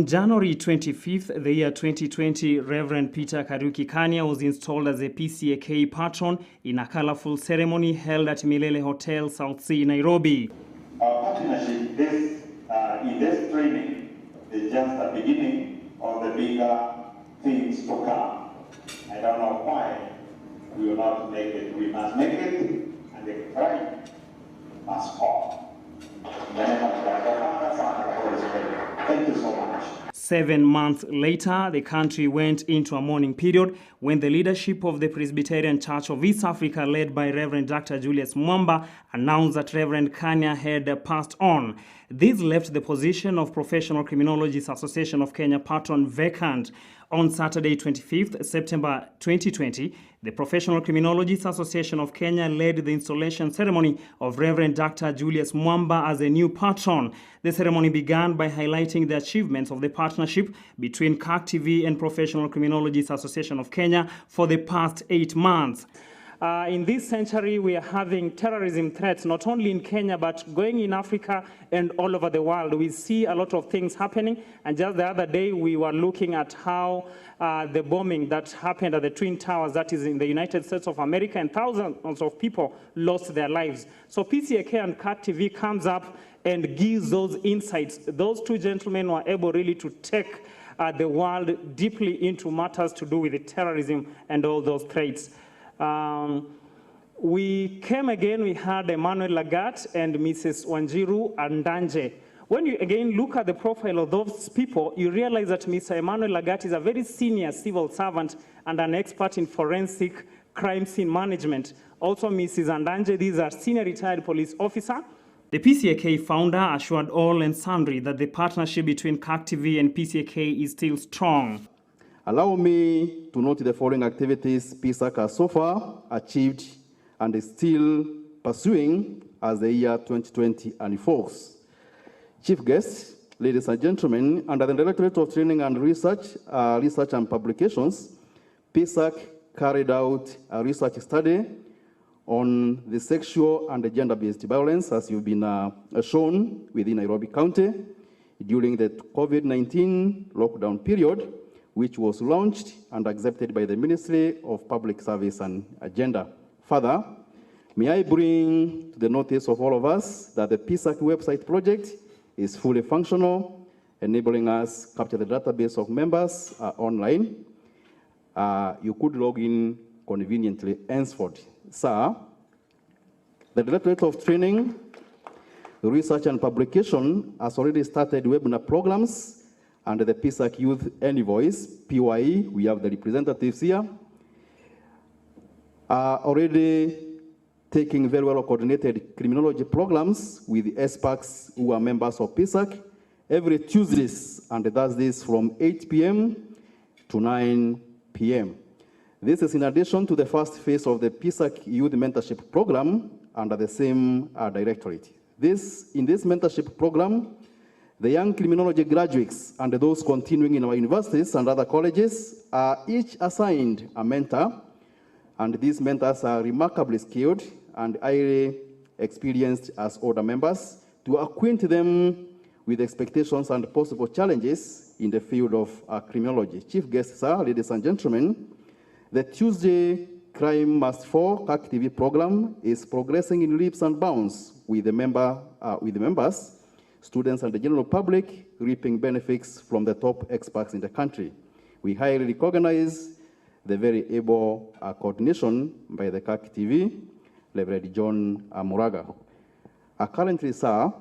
January 25th, the year 2020, Reverend Pcak was installed as a Pcak patron in a colorful ceremony held at Milele Hotel, South Sea, Nairobi. Our partnership in this training is just the beginning of the bigger things to come. I don't know why we will not make it. We must make it, and the pride must fall. In the name of the Father, Son, and the Holy Spirit. Thank you so much. 7 months later, the country went into a mourning period when the leadership of the Presbyterian Church of East Africa, led by Reverend Dr. Julius Mwamba, announced that Reverend Kanya had passed on. This left the position of Professional Criminologists Association of Kenya Patron vacant. On Saturday, 25th September 2020, the Professional Criminologists Association of Kenya led the installation ceremony of Reverend Dr. Julius Mwamba as a new patron. The ceremony began by highlighting the achievements of the partnership between Pcak TV and Professional Criminologists Association of Kenya for the past 8 months. In this century, we are having terrorism threats, not only in Kenya, but going in Africa and all over the world. We see a lot of things happening. And just the other day, we were looking at how the bombing that happened at the Twin Towers, that is in the United States of America, and thousands of people lost their lives. So PCAK and Pcak TV comes up and gives those insights. Those two gentlemen were able really to take the world deeply into matters to do with the terrorism and all those threats. We came again, we had Emmanuel Lagat and Mrs. Wanjiru Andanje. When you again look at the profile of those people, you realize that Mr. Emmanuel Lagat is a very senior civil servant and an expert in forensic crime scene management. Also, Mrs. Andanje, these are senior retired police officer. The PCAK founder assured all and sundry that the partnership between Pcak TV and PCAK is still strong. Allow me to note the following activities Pcak has so far achieved and is still pursuing as the year 2020 unfolds. Chief guests, ladies and gentlemen, under the Directorate of Training and Research and Publications, Pcak carried out a research study on the sexual and gender-based violence, as you've been shown within Nairobi County during the COVID-19 lockdown period, which was launched and accepted by the Ministry of Public Service and Agenda. Further, may I bring to the notice of all of us that the Pcak website project is fully functional, enabling us to capture the database of members online. You could log in conveniently henceforth. Sir, the Directorate of Training, Research and Publication has already started webinar programs under the Pcak Youth Envoys, PYE, we have the representatives here, are already taking very well coordinated criminology programs with the experts who are members of Pcak every Tuesdays and Thursdays from 8 p.m. to 9 p.m. This is in addition to the first phase of the Pcak Youth Mentorship Program under the same directorate. In this mentorship program, the young criminology graduates and those continuing in our universities and other colleges are each assigned a mentor, and these mentors are remarkably skilled and highly experienced as older members to acquaint them with expectations and possible challenges in the field of criminology. Chief guests, sir, ladies and gentlemen, the Tuesday Crime Must Fall Pcak TV program is progressing in leaps and bounds with the members, students and the general public reaping benefits from the top experts in the country. We highly recognize the very able coordination by the Pcak TV, Reverend John Muraga. Currently, sir,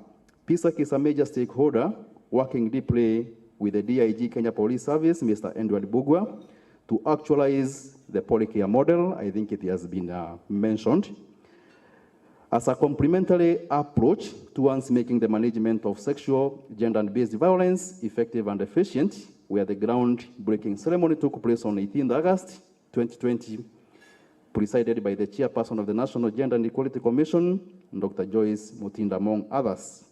Pcak is a major stakeholder working deeply with the DIG Kenya Police Service, Mr. Edward Bugwa, to actualize the Polycare model. I think it has been mentioned as a complementary approach towards making the management of sexual, gender-based violence effective and efficient, where the groundbreaking ceremony took place on 18 August 2020, presided by the chairperson of the National Gender and Equality Commission, Dr. Joyce Mutinda, among others.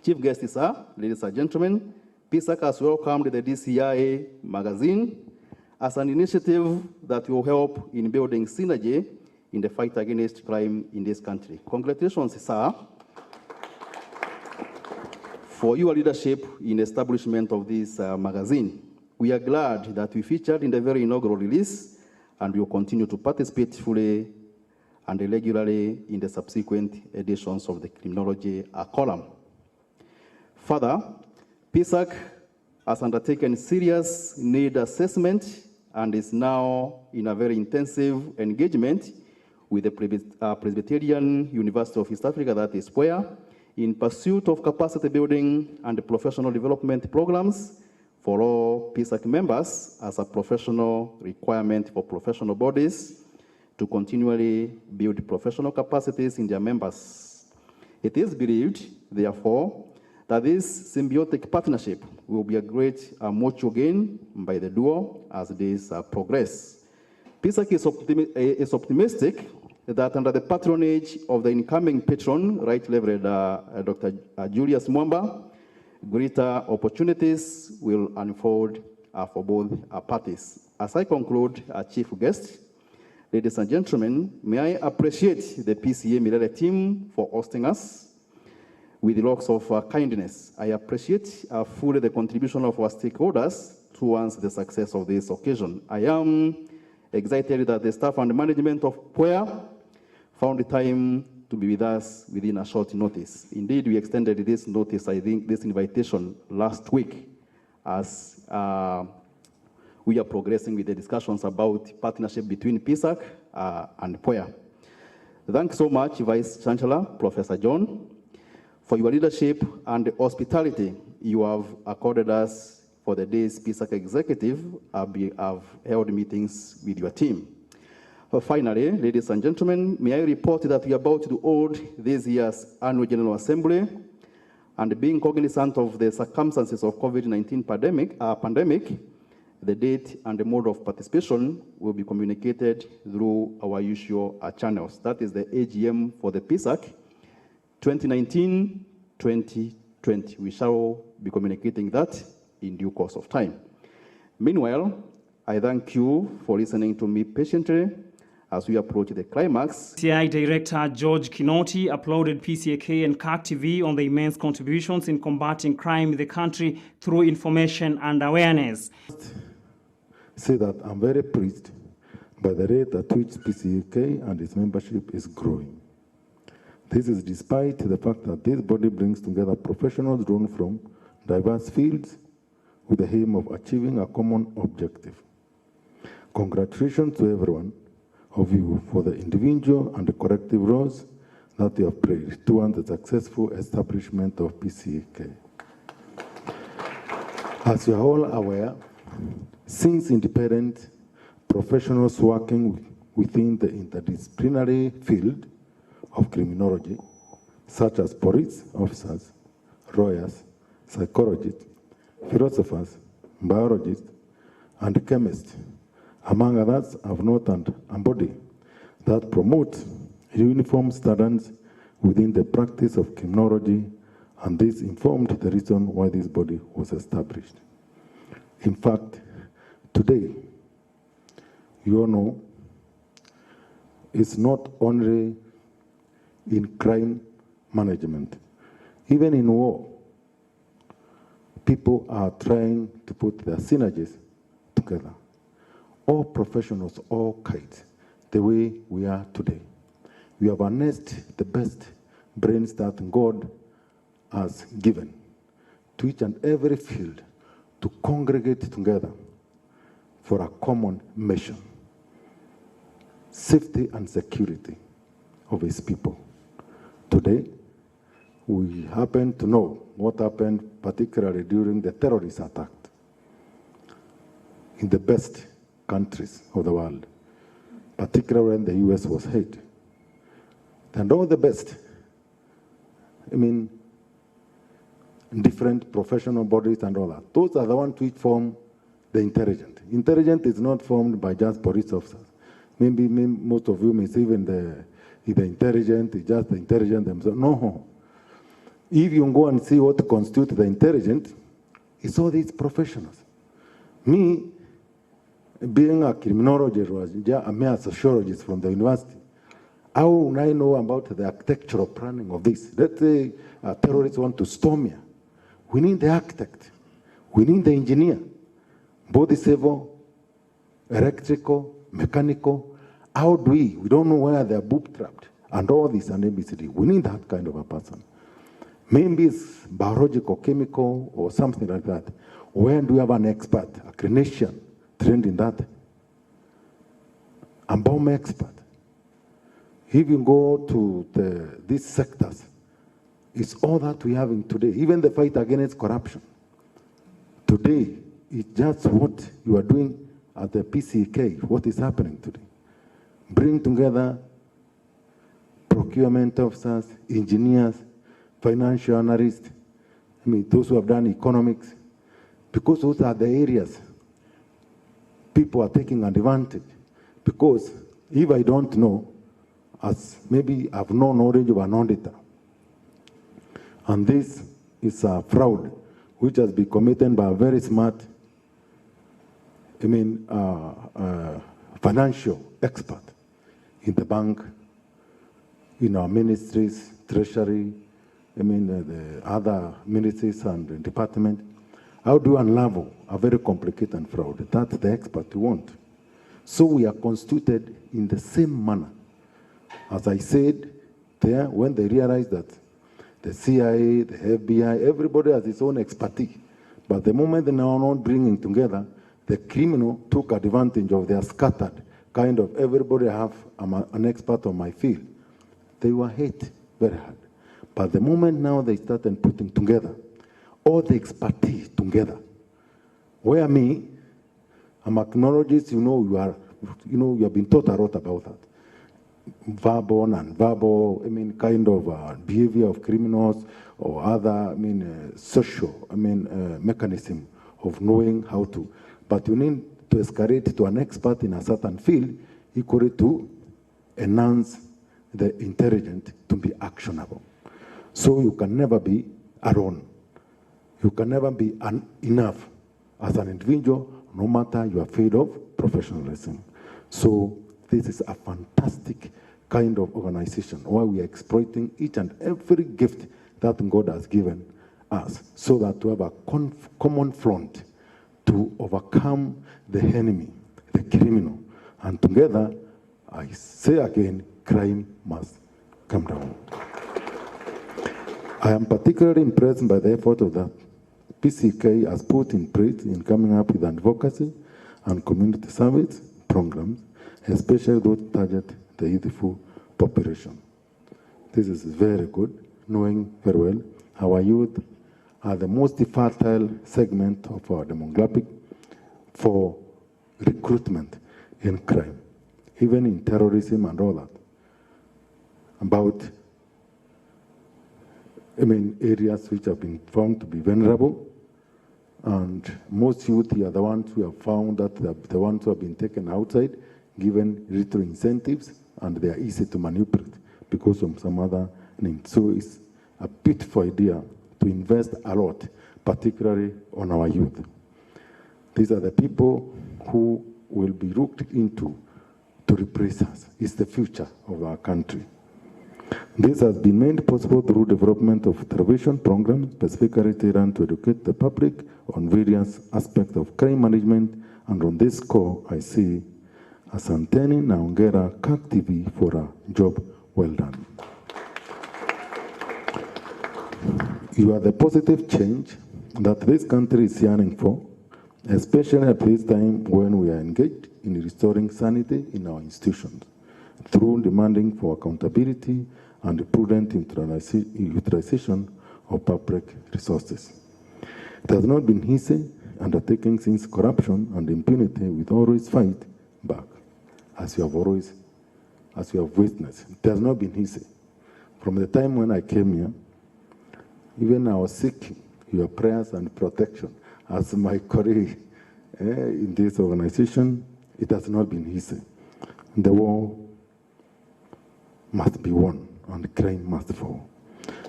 Chief guests, sir, ladies and gentlemen, Pcak has welcomed the DCI magazine as an initiative that will help in building synergy in the fight against crime in this country. Congratulations, sir. for your leadership in establishment of this magazine. We are glad that we featured in the very inaugural release, and we will continue to participate fully and regularly in the subsequent editions of the criminology column. Further, Pcak has undertaken serious need assessment and is now in a very intensive engagement with the Presbyterian University of East Africa, that is where, in pursuit of capacity building and professional development programs for all Pcak members as a professional requirement for professional bodies to continually build professional capacities in their members. It is believed, therefore, that this symbiotic partnership will be a great mutual gain by the duo as this progress. Pcak is optimistic that under the patronage of the incoming patron, Right Reverend Dr. Julius Mwamba, greater opportunities will unfold for both parties. As I conclude, Chief Guest, ladies and gentlemen, may I appreciate the PCA Milele team for hosting us with lots of kindness. I appreciate fully the contribution of our stakeholders towards the success of this occasion. I am excited that the staff and management of POEA found the time to be with us within a short notice. Indeed, we extended this notice, I think, this invitation last week as we are progressing with the discussions about partnership between Pcak and POEA. Thanks so much, Vice Chancellor, Professor John, for your leadership and the hospitality you have accorded us for the days Pcak Executive have held meetings with your team. Finally, ladies and gentlemen, may I report that we are about to hold this year's Annual General Assembly, and being cognizant of the circumstances of COVID-19 pandemic, the date and the mode of participation will be communicated through our usual channels. That is the AGM for the Pcak 2019-2020. We shall be communicating that in due course of time. Meanwhile, I thank you for listening to me patiently as we approach the climax. PCI Director George Kinoti applauded PCAK and CAC TV on the immense contributions in combating crime in the country through information and awareness. Say that I'm very pleased by the rate at which PCAK and its membership is growing. This is despite the fact that this body brings together professionals drawn from diverse fields with the aim of achieving a common objective. Congratulations to everyone of you for the individual and the collective roles that you have played towards the successful establishment of PCAK. As you are all aware, since independent professionals working within the interdisciplinary field of criminology, such as police officers, lawyers, psychologists, philosophers, biologists, and chemists, among others, have noted a body that promotes uniform standards within the practice of criminology, and this informed the reason why this body was established. In fact, today, you all know, it's not only in crime management. Even in war, people are trying to put their synergies together. All professionals, all kinds, the way we are today. We have harnessed the best brains that God has given to each and every field to congregate together for a common mission: safety and security of his people. Today, we happen to know what happened particularly during the terrorist attack in the best countries of the world, particularly when the US was hit. And all the best, I mean, different professional bodies and all that. Those are the ones which form the intelligent. Intelligent is not formed by just police officers. Maybe most of you may say even the intelligent is just the intelligent themselves. No. If you go and see what constitutes the intelligent, it's all these professionals. Me, being a criminologist or a mere sociologist from the university, how would I know about the architectural planning of this? Let's say terrorists want to storm here. we need the architect, we need the engineer, both civil, electrical, mechanical. How do we don't know where they're bootstrapped, and all this and ABCD. We need that kind of a person. Maybe it's biological, chemical, or something like that. Where do we have an expert, a clinician, trained in that? A bomb expert. If you go to these sectors, it's all that we have in today. Even the fight against corruption. Today, it's just what you are doing at the PCK, what is happening today. Bring together procurement officers, engineers, financial analysts, those who have done economics, because those are the areas people are taking advantage. Because if I don't know, as maybe I have no knowledge of an auditor, and this is a fraud which has been committed by a very smart, financial expert in the bank, in our ministries, treasury, the other ministries and department. How do you unravel a very complicated fraud? That's the expert you want. So we are constituted in the same manner. As I said there, when they realized that the CIA, the FBI, everybody has its own expertise. But the moment they are not bringing together, the criminal took advantage of their scattered kind of everybody have an expert on my field. They were hit very hard. But the moment now they started putting together all the expertise together, where me, I'm acknowledged, you have been taught a lot about that. Verbal, non-verbal, kind of behavior of criminals or other, social, mechanism of knowing how to. But you need to escalate to an expert in a certain field equally to enhance the intelligence to be actionable. So you can never be alone. You can never be enough as an individual, no matter your field of professionalism. So this is a fantastic kind of organization where we are exploiting each and every gift that God has given us so that we have a common front to overcome the enemy, the criminal. And together, I say again, crime must come down. I am particularly impressed by the effort of the PCK has put in place in coming up with advocacy and community service programs, especially those target the youthful population. This is very good, knowing very well our youth are the most fertile segment of our demographic for recruitment in crime, even in terrorism and all that. About, areas which have been found to be vulnerable, and most youth are the ones who have found that the ones who have been taken outside, given little incentives, and they are easy to manipulate because of some other names. So it's a beautiful idea to invest a lot, particularly on our youth. These are the people who will be looked into to replace us. It's the future of our country. This has been made possible through development of television programs specifically tailored to educate the public on various aspects of crime management, and on this score, I see Asanteni na hongera CAC TV for a job well done. You are the positive change that this country is yearning for, especially at this time when we are engaged in restoring sanity in our institutions, through demanding for accountability and prudent utilization of public resources. It has not been easy undertaking since corruption and impunity will always fight back, as you have witnessed. It has not been easy. From the time when I came here, even I was seeking your prayers and protection as my colleague in this organization. It has not been easy. The war must be won and crime must fall.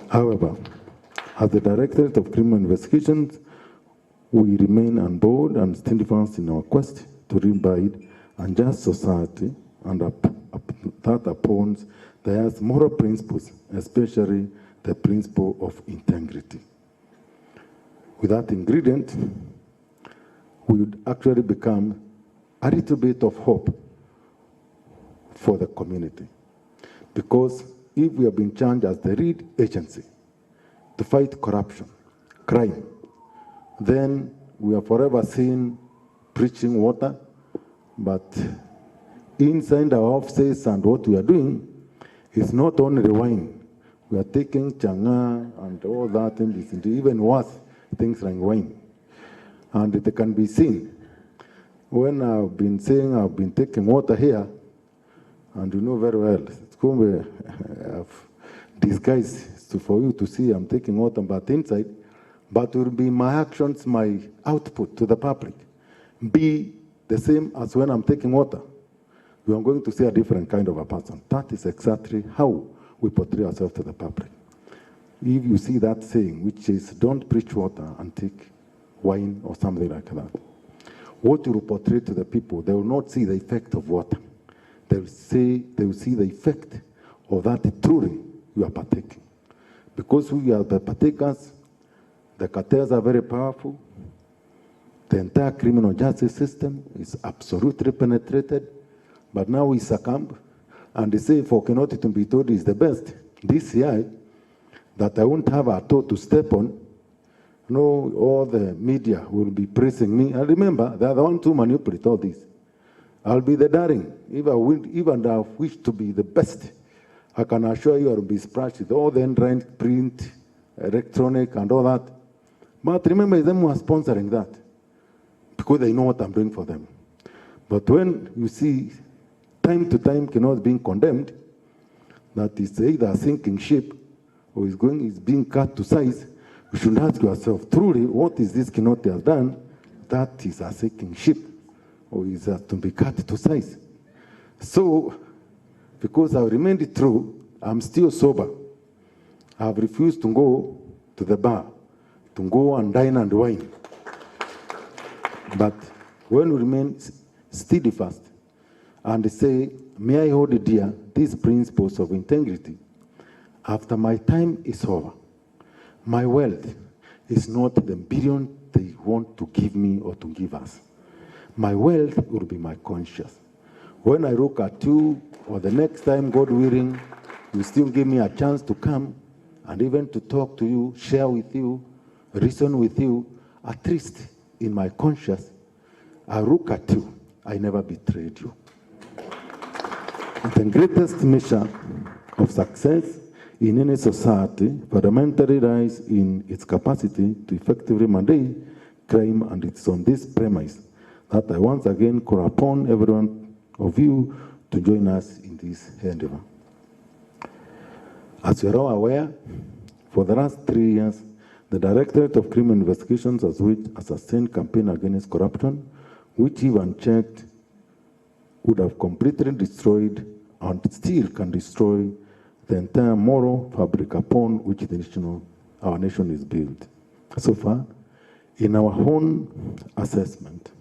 However, as the Directorate of Criminal Investigations, we remain on board and steadfast in our quest to rebuild a just society and that upholds the highest moral principles, especially the principle of integrity. with that ingredient, we would actually become a little bit of hope for the community. Because if we have been charged as the lead agency to fight corruption, crime, then we are forever seen preaching water, but inside our offices and what we are doing is not only wine. We are taking changa and all that, and it's even worse, things like wine. And it can be seen. When I've been saying I've been taking water here, and you know very well, it's going to be disguised for you to see I'm taking water, but inside, but will be my actions, my output to the public, be the same as when I'm taking water. We are going to see a different kind of a person. That is exactly how we portray ourselves to the public. If you see that saying, which is, don't preach water and take wine or something like that, what you will portray to the people, they will not see the effect of water. They will see the effect of that truly you are partaking. Because we are the partakers, the cartels are very powerful, the entire criminal justice system is absolutely penetrated, but now we succumb, and they say for Kenoti to be told is the best. This year, that I won't have a toe to step on, no, all the media will be praising me. And remember, they are the ones who manipulate all this. I'll be the darling. If I wish to be the best, I can assure you I'll be splashed with all the end print, electronic, and all that. But remember, them who are sponsoring that, because they know what I'm doing for them. But when you see time to time Kenot being condemned, that is either a sinking ship or is being cut to size, you should ask yourself, truly, what is this Kenot has done that is a sinking ship or is to be cut to size? So, because I remained true, I'm still sober. I've refused to go to the bar, to go and dine and wine. But when we remain steadfast and say, may I hold dear these principles of integrity, after my time is over, my wealth is not the billion they want to give me or to give us. My wealth will be my conscience. When I look at you, or the next time, God willing, you still give me a chance to come and even to talk to you, share with you, reason with you, at least in my conscience, I look at you, I never betrayed you. The greatest measure of success in any society fundamentally lies in its capacity to effectively mandate crime, and it's on this premise that I once again call upon every one of you to join us in this endeavor. As you are all aware, for the last 3 years, the Directorate of Criminal Investigations has waged a sustained campaign against corruption, which, if unchecked, would have completely destroyed and still can destroy the entire moral fabric upon which our nation is built. So far, in our own assessment,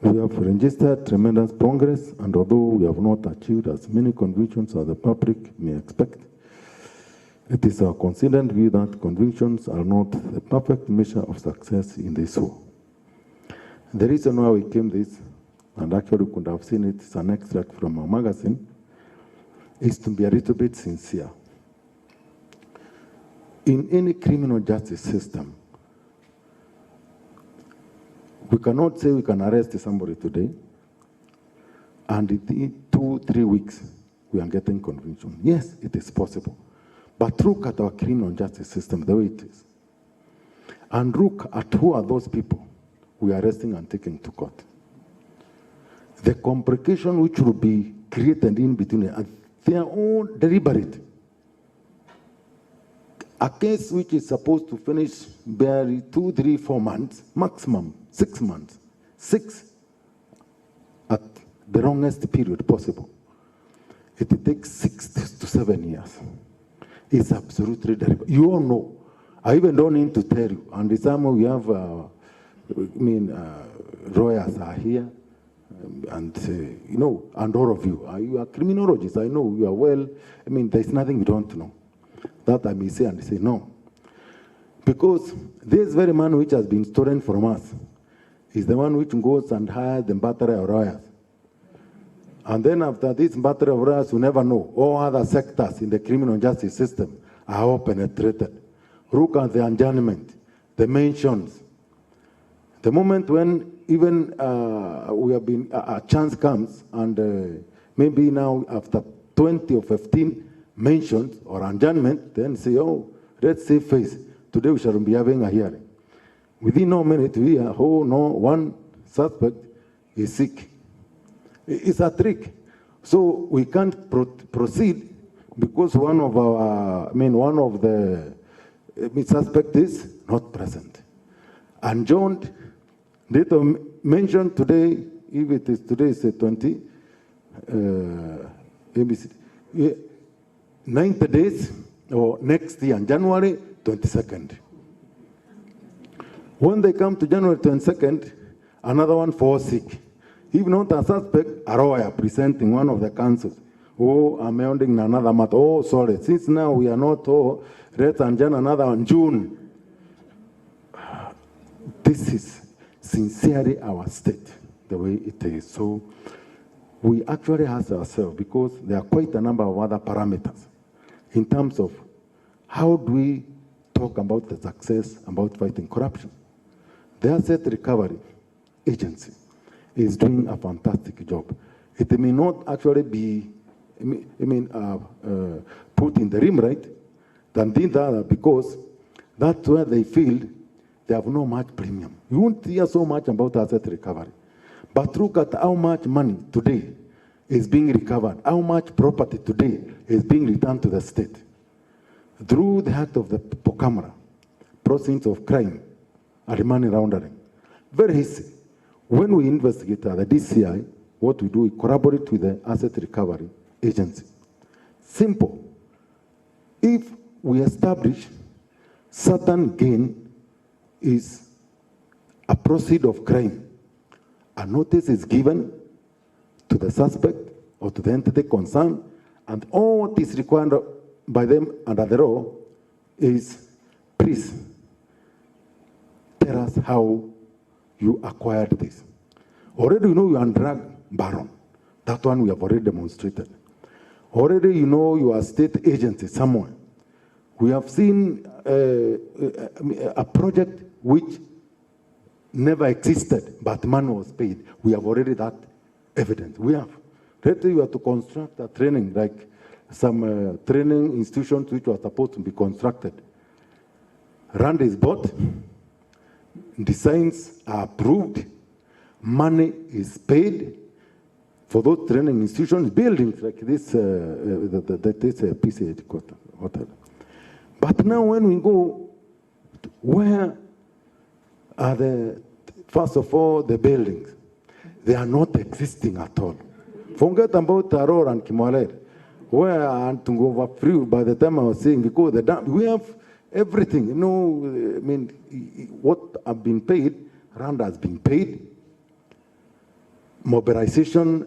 we have registered tremendous progress, and although we have not achieved as many convictions as the public may expect, it is our considered view that convictions are not the perfect measure of success in this war. The reason why we came this, and actually we could have seen it, it's an extract from our magazine, is to be a little bit sincere. In any criminal justice system, we cannot say we can arrest somebody today, and in 2-3 weeks, we are getting conviction. Yes, it is possible. But look at our criminal justice system, the way it is. And look at who are those people we are arresting and taking to court. The complication which will be created in between, they are all deliberate. A case which is supposed to finish barely 2, 3, 4 months, maximum 6 months, 6 at the longest period possible. It takes 6 to 7 years. It's absolutely terrible. You all know. I even don't need to tell you. And some we have, lawyers are here, and you know, and all of you. You are criminologists. I know you are well. There's nothing you don't know. That I may say and say no. Because this very man which has been stolen from us is the one which goes and hires the battery of lawyers. And then after this battery of lawyers, you never know. All other sectors in the criminal justice system are all penetrated. Look at the adjournment, the mentions. The moment when even we have been, a chance comes and maybe now after 20 or 15 mentions or adjournment, then say, oh, let's save face. Today we shall be having a hearing. Within no minute we hear, oh no, one suspect is sick. It's a trick. So we can't proceed because one of the suspect is not present. And John later mentioned today, if it is today is 20, 90 days or next year, January 22nd. When they come to January 22nd, another one falls sick. If not a suspect, a lawyer presenting one of the counsels. Oh, I'm holding another matter. Oh, sorry, since now we are not, oh, let's adjourn another on June. This is sincerely our state, the way it is. So we actually ask ourselves, because there are quite a number of other parameters in terms of how do we talk about the success about fighting corruption. The Asset Recovery Agency is doing a fantastic job. It may not actually be, put in the limelight than the other, because that's where they feel they have no much premium. You won't hear so much about asset recovery. But look at how much money today is being recovered, how much property today is being returned to the state. Through the act of the Pcak, proceeds of crime and money laundering. Very easy. When we investigate at the DCI, what we do, we collaborate with the Asset Recovery Agency. Simple. If we establish certain gain is a proceed of crime, a notice is given to the suspect or to the entity concerned, and all what is required by them under the law is, please tell us how you acquired this. Already you know you are drug baron. That one we have already demonstrated. Already you know you are a state agency somewhere. We have seen a project which never existed, but money was paid. We have already that evidence. We have. Later you have to construct a training, like some training institutions which were supposed to be constructed. Land is bought, designs are approved, money is paid for those training institutions, buildings like this, this PCH hotel. But now when we go, where are the, first of all, the buildings? They are not existing at all. Forget about Taror and Kimwaler, where and to go over free by the time I was saying, because the dam, we have everything. You know, I mean, what have been paid, RAND has been paid. Mobilization,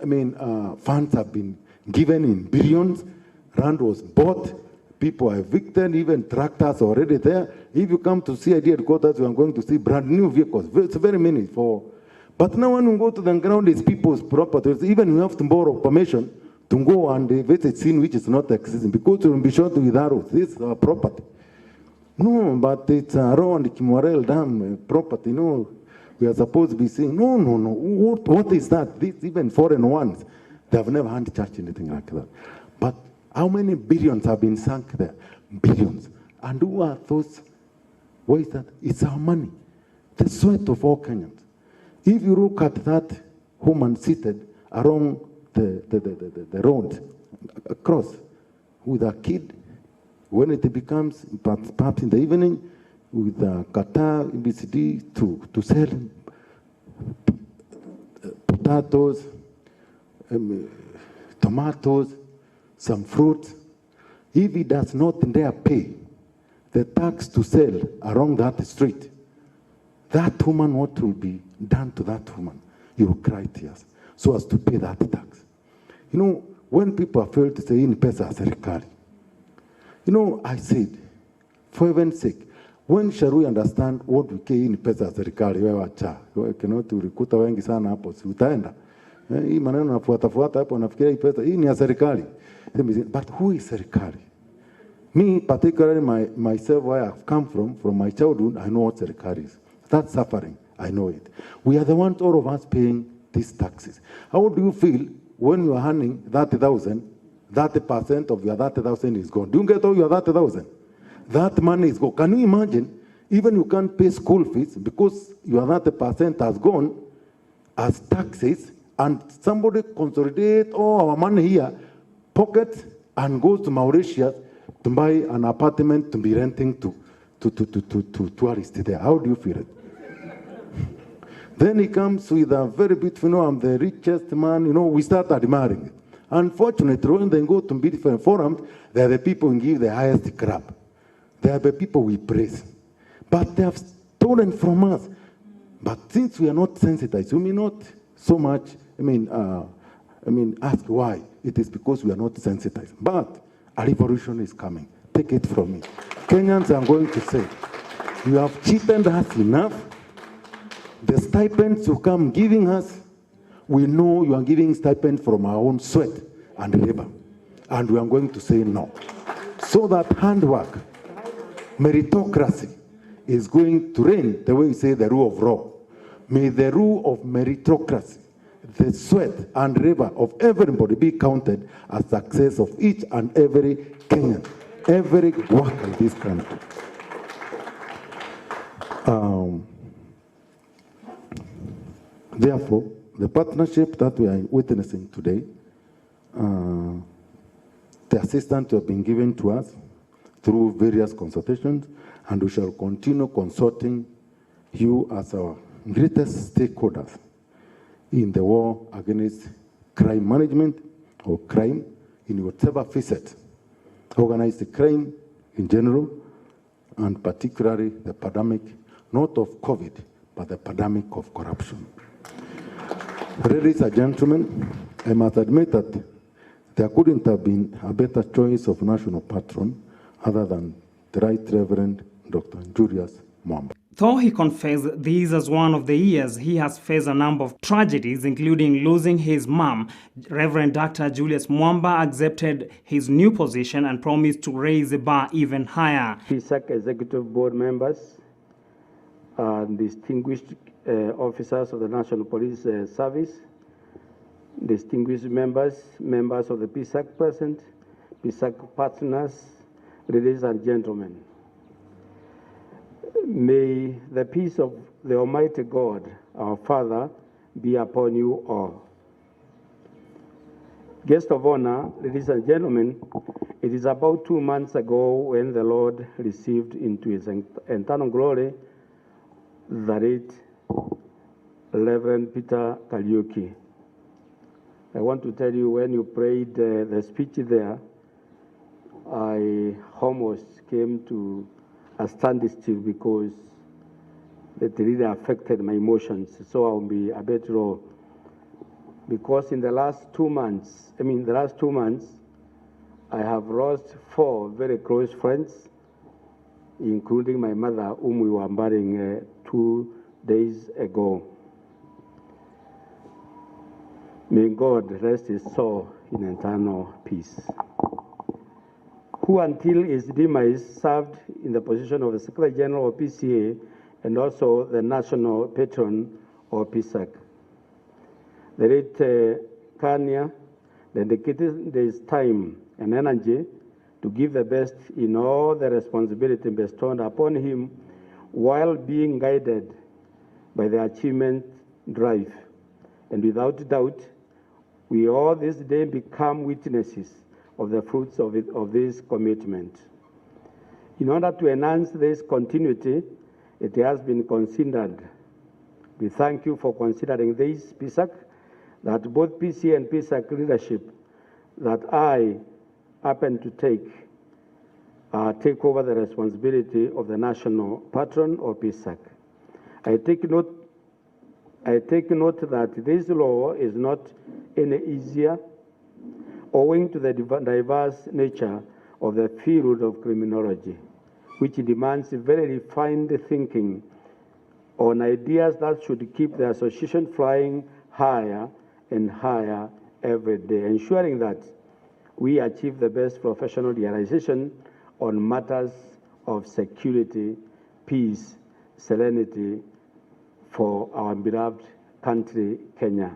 funds have been given in billions. RAND was bought. People are evicted, even tractors already there. If you come to CID headquarters, you are going to see brand new vehicles. It's very many for. But now when we go to the ground, it's people's properties. Even we have to borrow permission to go and visit scene which is not existing, because we will be shot with arrows. This is our property. No, but it's around Kimwarel Dam property. No, we are supposed to be saying, no. What is that? These even foreign ones, they have never had touched anything like that. But how many billions have been sunk there? Billions. And who are those? What is that? It's our money. The sweat of all Kenyans. If you look at that woman seated along the road, across, with a kid, when it becomes, perhaps in the evening, with a Qatar, EBCD, to sell potatoes, tomatoes, some fruit. If he does not there pay the tax to sell along that street, that woman, what will be done to that woman? You will cry tears so as to pay that tax. You know, when people are failed to say in pesa serikali, you know, I said, for heaven's sake, When shall we understand what we pay in pesa ya serikali? Wewe wacha. Tulikuta wengi sana hapo, si utaenda. Hii maneno nafuata hapo, nafikiria hii pesa, hii ni ya serikali. But who is serikali? Me, particularly myself, where I've come from my childhood, I know what serikali is. That suffering, I know it. We are the ones, all of us, paying these taxes. How do you feel when you are earning 30,000, 30% of your 30,000 is gone? Do you get all your 30,000? That money is gone. Can you imagine? Even you can't pay school fees because your 30% has gone as taxes, and somebody consolidate all our money here, pocket, and goes to Mauritius to buy an apartment to be renting to tourists there. How do you feel it? Then he comes with a very beautiful, I'm the richest man, we start admiring it. Unfortunately, when they go to different forums, they are the people who give the highest crap. They are the people we praise. But they have stolen from us. But since we are not sensitized, we may not so much, ask why. It is because we are not sensitized. But a revolution is coming. Take it from me. Kenyans are going to say, you have cheapened us enough. The stipends you come giving us, we know you are giving stipend from our own sweat and labor. And we are going to say no. So that handwork, meritocracy, is going to reign the way you say the rule of law. May the rule of meritocracy, the sweat and labor of everybody be counted as success of each and every Kenyan, every worker in this country. Therefore, the partnership that we are witnessing today, the assistance have been given to us through various consultations, and we shall continue consulting you as our greatest stakeholders in the war against crime management or crime in whatever facet, organized crime in general, and particularly the pandemic, not of COVID, but the pandemic of corruption. Ladies and gentlemen, I must admit that there couldn't have been a better choice of national patron other than the Right Reverend Dr. Julius Mwamba. Though he confessed this as one of the years he has faced a number of tragedies, including losing his mom, Reverend Dr. Julius Mwamba accepted his new position and promised to raise the bar even higher. Pcak Executive Board members, distinguished officers of the National Police Service, distinguished members of the Pcak present, Pcak partners, ladies and gentlemen. May the peace of the Almighty God, our Father, be upon you all. Guest of honor, ladies and gentlemen, it is about 2 months ago when the Lord received into his eternal glory the late Reverend Peter Kariuki. I want to tell you, when you prayed the speech there, I almost came to a standstill because it really affected my emotions. So I'll be a bit raw. Because in the last 2 months, I have lost 4 very close friends, including my mother, whom we were burying 2 days ago. May God rest his soul in eternal peace. Who until his demise served in the position of the Secretary General of PCA and also the National Patron of Pcak. The late Kanya dedicated his time and energy to give the best in all the responsibility bestowed upon him while being guided by the achievement drive. And without doubt, we all this day become witnesses of the fruits of this commitment. In order to enhance this continuity, it has been considered. We thank you for considering this, Pcak, that both PC and Pcak leadership that I happen to take over the responsibility of the national patron of Pcak. I take note that this law is not any easier owing to the diverse nature of the field of criminology. which demands very refined thinking on ideas that should keep the association flying higher and higher every day, ensuring that we achieve the best professional realization on matters of security, peace, serenity for our beloved country, Kenya.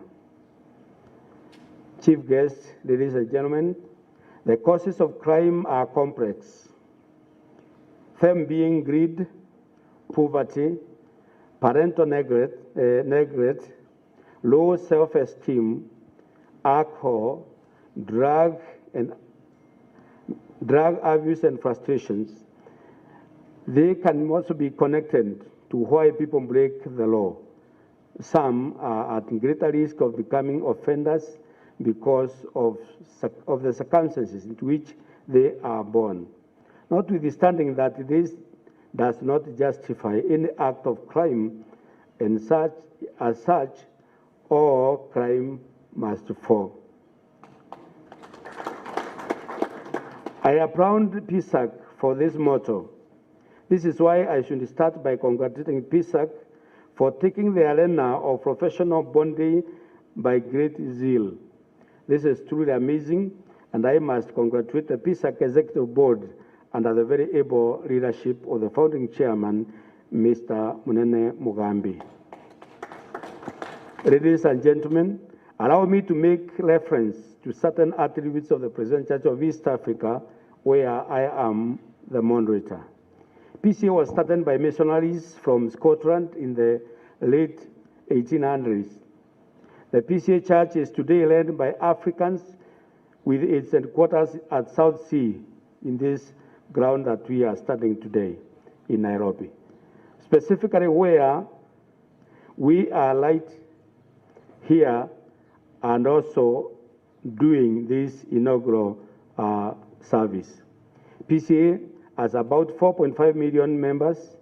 Chief guests, ladies and gentlemen, the causes of crime are complex, them being greed, poverty, parental neglect, low self-esteem, alcohol, drug abuse and frustrations. They can also be connected to why people break the law. Some are at greater risk of becoming offenders because of the circumstances in which they are born. Notwithstanding that this does not justify any act of crime, and as such, all crime must fall. I applaud Pcak for this motto. This is why I should start by congratulating Pcak for taking the arena of professional bonding by great zeal. This is truly amazing, and I must congratulate the Pcak Executive Board under the very able leadership of the founding chairman, Mr. Munene Mugambi. Ladies and gentlemen, allow me to make reference to certain attributes of the Presbyterian Church of East Africa, where I am the moderator. PCA was started by missionaries from Scotland in the late 1800s. The PCA Church is today led by Africans with its headquarters at South Sea in this ground that we are studying today in Nairobi. Specifically where we are right here and also doing this inaugural service. PCA has about 4.5 million members,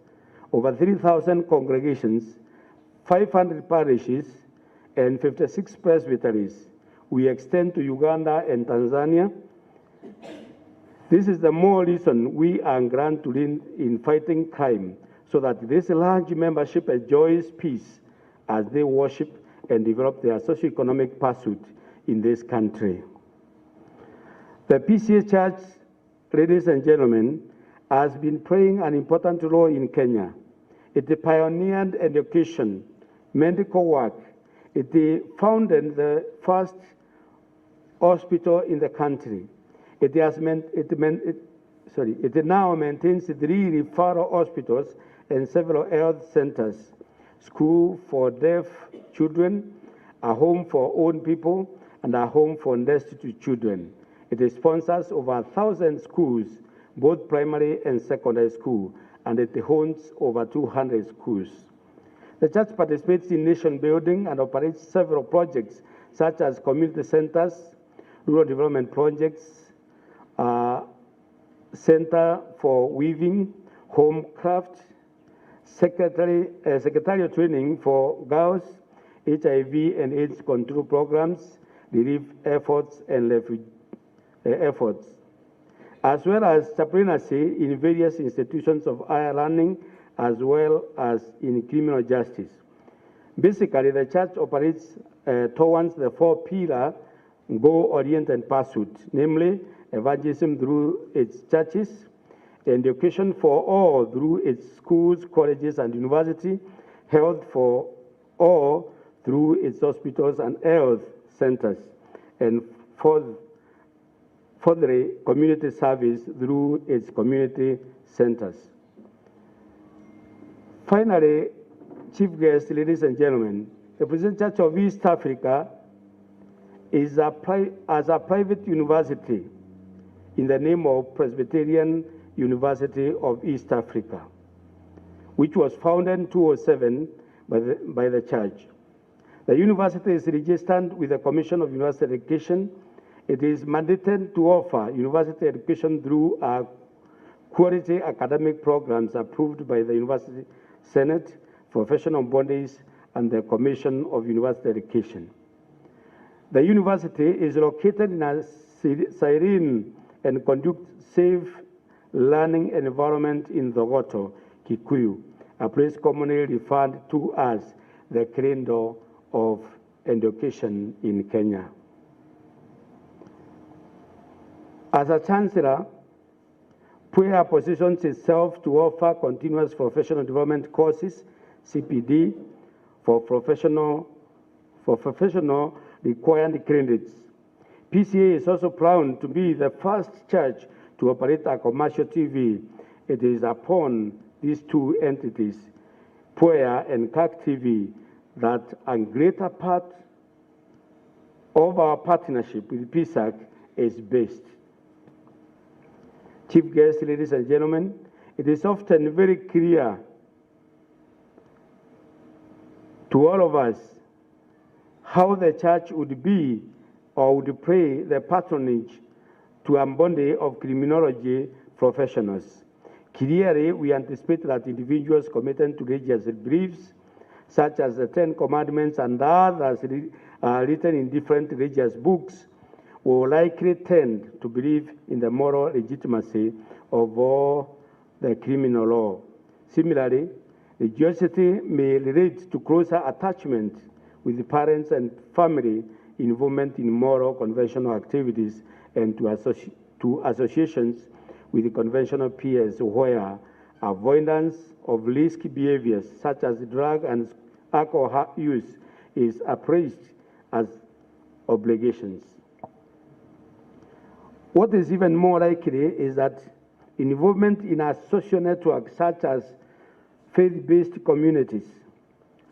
over 3,000 congregations, 500 parishes, and 56 presbyteries. We extend to Uganda and Tanzania. This is the more reason we are grand to lead in fighting crime, so that this large membership enjoys peace as they worship and develop their socio-economic pursuit in this country. The PCA Church, ladies and gentlemen, has been playing an important role in Kenya. It pioneered education, medical work. It founded the first hospital in the country. It now maintains 3 referral hospitals and several health centers, school for deaf children, a home for old people, and a home for destitute children. It sponsors over 1,000 schools, both primary and secondary school, and it owns over 200 schools. The church participates in nation building and operates several projects such as community centers, rural development projects, center for weaving, home craft, secretarial training for girls, HIV and AIDS control programs, relief efforts, and refugee efforts, as well as chaplaincy in various institutions of higher learning, as well as in criminal justice. Basically, the church operates towards the 4-pillar goal-oriented pursuit, namely evangelism through its churches, education for all through its schools, colleges, and universities, health for all through its hospitals and health centers, and for the community service through its community centers. Finally, chief guests, ladies and gentlemen, the Presbyterian Church of East Africa is a private university in the name of Presbyterian University of East Africa, which was founded in 2007 by the church. The university is registered with the Commission of University Education. It is mandated to offer university education through quality academic programs approved by the University Senate, professional bodies, and the Commission of University Education. The university is located in a serene and conduct safe learning environment in Thogoto, Kikuyu, a place commonly referred to as the cradle of education in Kenya. As a chancellor, Pwea positions itself to offer continuous professional development courses, CPD, for professional required credits. PCA is also proud to be the first church to operate a commercial TV. It is upon these two entities, Pwea and Pcak TV, that a greater part of our partnership with Pcak is based. Chief guests, ladies and gentlemen, it is often very clear to all of us how the church would be or would pay the patronage to a body of criminology professionals. Clearly, we anticipate that individuals committed to religious beliefs, such as the Ten Commandments and others written in different religious books, will likely tend to believe in the moral legitimacy of all the criminal law. Similarly, religiosity may lead to closer attachment with the parents and family involvement in moral conventional activities and to associations with the conventional peers where avoidance of risky behaviors such as drug and alcohol use is appraised as obligations. What is even more likely is that involvement in a social network such as faith-based communities,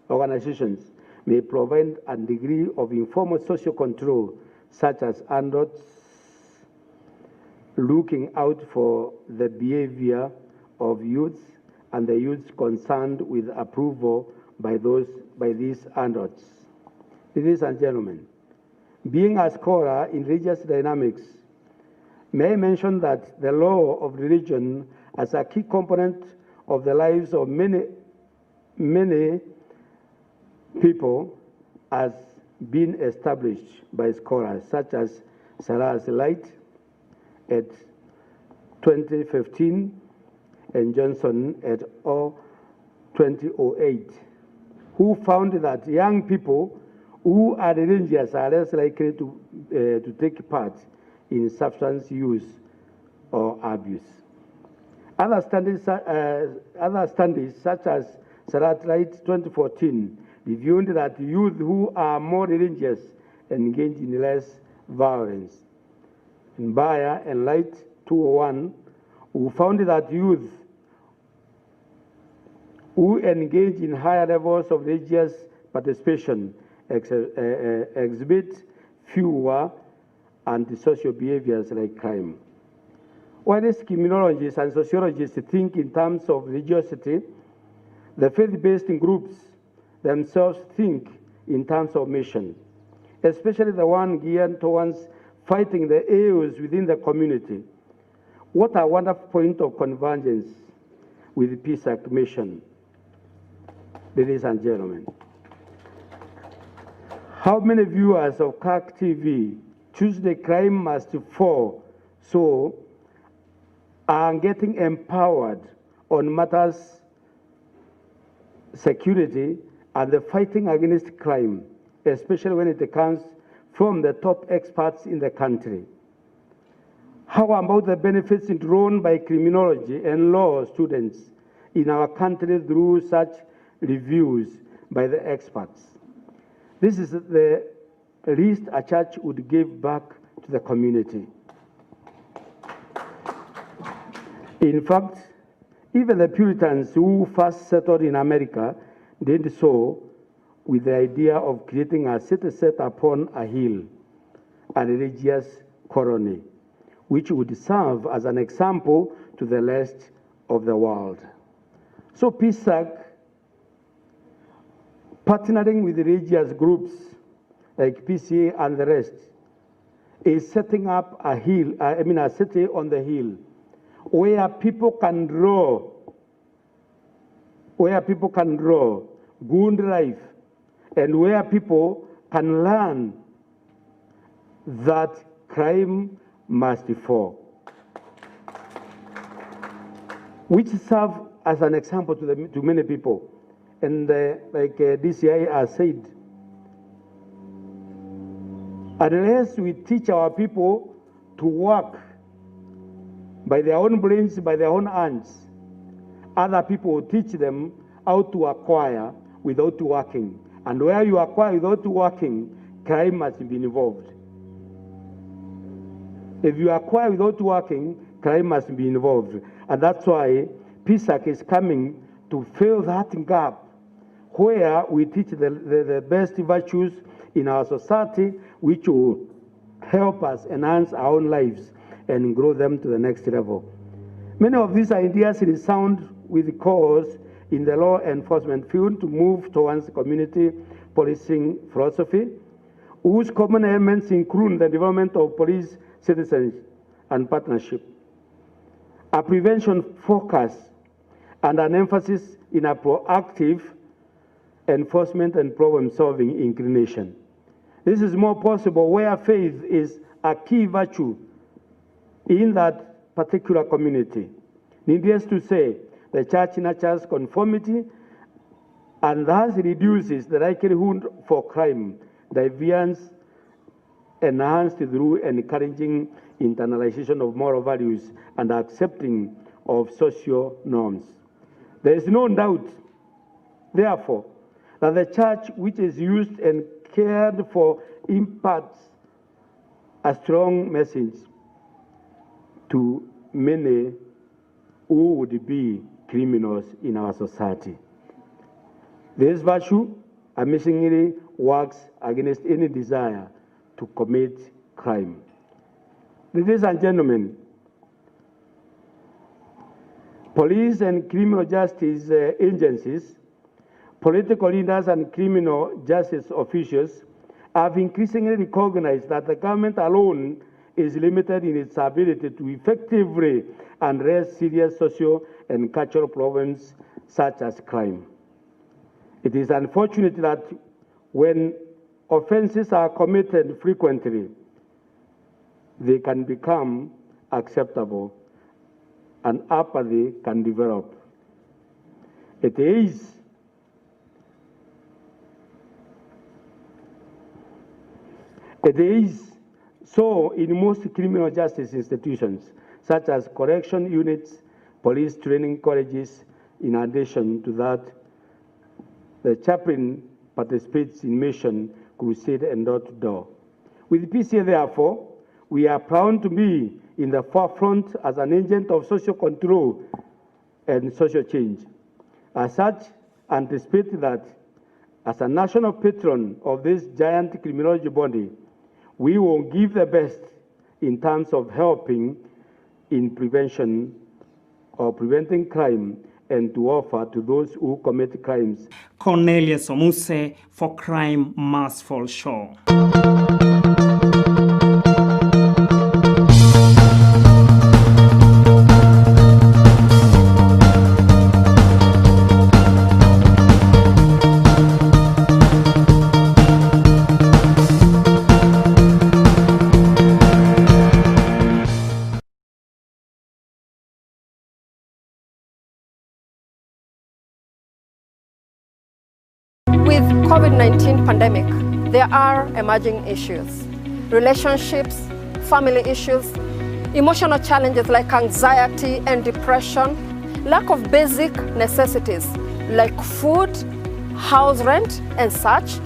organizations, may provide a degree of informal social control, such as adults looking out for the behavior of youth and the youth concerned with approval by these adults. Ladies and gentlemen, being a scholar in religious dynamics, may I mention that the law of religion as a key component of the lives of many people has been established by scholars such as Sarah Light at 2015 and Johnson et al. 2008, who found that young people who are religious are less likely to take part in substance use or abuse. Other studies such as Sarat Light 2014 revealed that youth who are more religious engage in less violence. In Bayer and Light 201, who found that youth who engage in higher levels of religious participation exhibit fewer antisocial behaviors like crime. While criminologists and sociologists think in terms of religiosity, the faith-based groups themselves think in terms of mission, especially the one geared towards fighting the ills within the community. What a wonderful point of convergence with the Pcak mission, ladies and gentlemen. How many viewers of Pcak TV choose the crime must fall so are getting empowered on matters security and the fighting against crime, especially when it comes from the top experts in the country? How about the benefits drawn by criminology and law students in our country through such reviews by the experts? This is the least a church would give back to the community. In fact, even the Puritans who first settled in America did so with the idea of creating a city set upon a hill, a religious colony, which would serve as an example to the rest of the world. So Pcak, partnering with religious groups like PCA and the rest, is setting up a city on the hill where people can draw good life and where people can learn that crime must fall. which serve as an example to many people. And like DCI has said, unless we teach our people to work by their own brains, by their own hands, other people will teach them how to acquire without working. And where you acquire without working, crime must be involved. If you acquire without working, crime must be involved. And that's why Pcak is coming to fill that gap where we teach the best virtues in our society, which will help us enhance our own lives and grow them to the next level. Many of these ideas resound with calls in the law enforcement field to move towards community policing philosophy, whose common elements include the development of police citizens and partnership, a prevention focus, and an emphasis in a proactive enforcement and problem-solving inclination. This is more possible where faith is a key virtue in that particular community. Needless to say, the church nurtures conformity and thus reduces the likelihood for crime, deviance, enhanced through encouraging internalization of moral values and accepting of social norms. There is no doubt, therefore, that the church, which is used and cared for, imparts a strong message to many who would be criminals in our society. This virtue amazingly works against any desire to commit crime. Ladies and gentlemen, police and criminal justice agencies, political leaders and criminal justice officials have increasingly recognized that the government alone is limited in its ability to effectively address serious social and cultural problems such as crime. It is unfortunate that when offenses are committed frequently, they can become acceptable and apathy can develop. It is so in most criminal justice institutions, such as correction units, police training colleges. In addition to that, the chaplain participates in mission, crusade, and door-to-door. With PCA, therefore, we are proud to be in the forefront as an agent of social control and social change. As such, anticipate that as a national patron of this giant criminology body, we will give the best in terms of helping in prevention or preventing crime and to offer to those who commit crimes. Cornelius Omuse for Crime Must Fall Short. With COVID-19 pandemic, there are emerging issues, relationships, family issues, emotional challenges like anxiety and depression, lack of basic necessities like food, house rent, and such,